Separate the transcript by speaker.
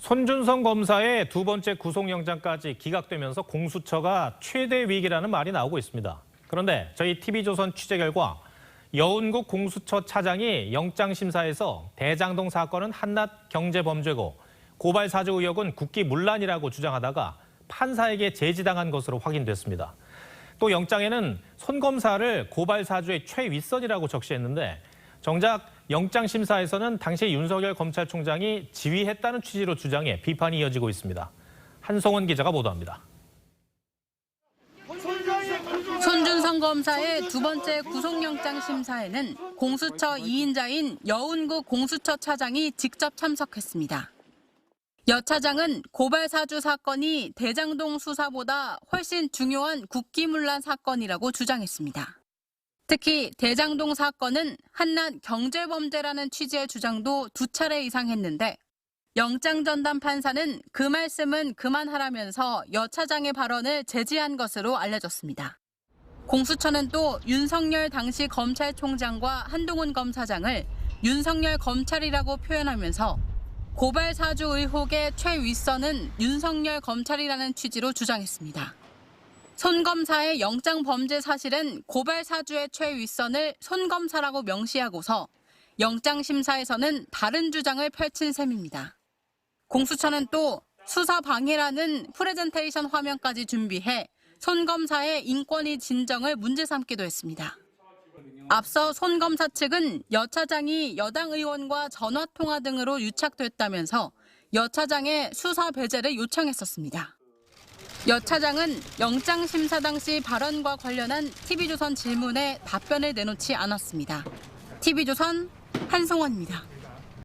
Speaker 1: 손준성 검사의 두 번째 구속영장까지 기각되면서 공수처가 최대 위기라는 말이 나오고 있습니다. 그런데 저희 TV조선 취재 결과 여운국 공수처 차장이 영장심사에서 대장동 사건은 한낱 경제범죄고 고발 사주 의혹은 국기문란이라고 주장하다가 판사에게 제지당한 것으로 확인됐습니다. 또 영장에는 손 검사를 고발 사주의 최윗선이라고 적시했는데 정작 영장심사에서는 당시 윤석열 검찰총장이 지휘했다는 취지로 주장해 비판이 이어지고 있습니다. 한송원 기자가 보도합니다.
Speaker 2: 손준성 검사의 두 번째 구속영장 심사에는 공수처 2인자인 여운국 공수처 차장이 직접 참석했습니다. 여 차장은 고발 사주 사건이 대장동 수사보다 훨씬 중요한 국기문란 사건이라고 주장했습니다. 특히 대장동 사건은 한낱 경제범죄라는 취지의 주장도 두 차례 이상 했는데 영장 전담 판사는 그 말씀은 그만하라면서 여 차장의 발언을 제지한 것으로 알려졌습니다. 공수처는 또 윤석열 당시 검찰총장과 한동훈 검사장을 윤석열 검찰이라고 표현하면서 고발 사주 의혹의 최윗선은 윤석열 검찰이라는 취지로 주장했습니다. 손 검사의 영장 범죄 사실은 고발 사주의 최윗선을 손 검사라고 명시하고서 영장 심사에서는 다른 주장을 펼친 셈입니다. 공수처는 또 수사 방해라는 프레젠테이션 화면까지 준비해 손 검사의 인권위 진정을 문제 삼기도 했습니다. 앞서 손 검사 측은 여 차장이 여당 의원과 전화 통화 등으로 유착됐다면서 여 차장의 수사 배제를 요청했었습니다. 여 차장은 영장 심사 당시 발언과 관련한 TV조선 질문에 답변을 내놓지 않았습니다. TV조선 한송원입니다.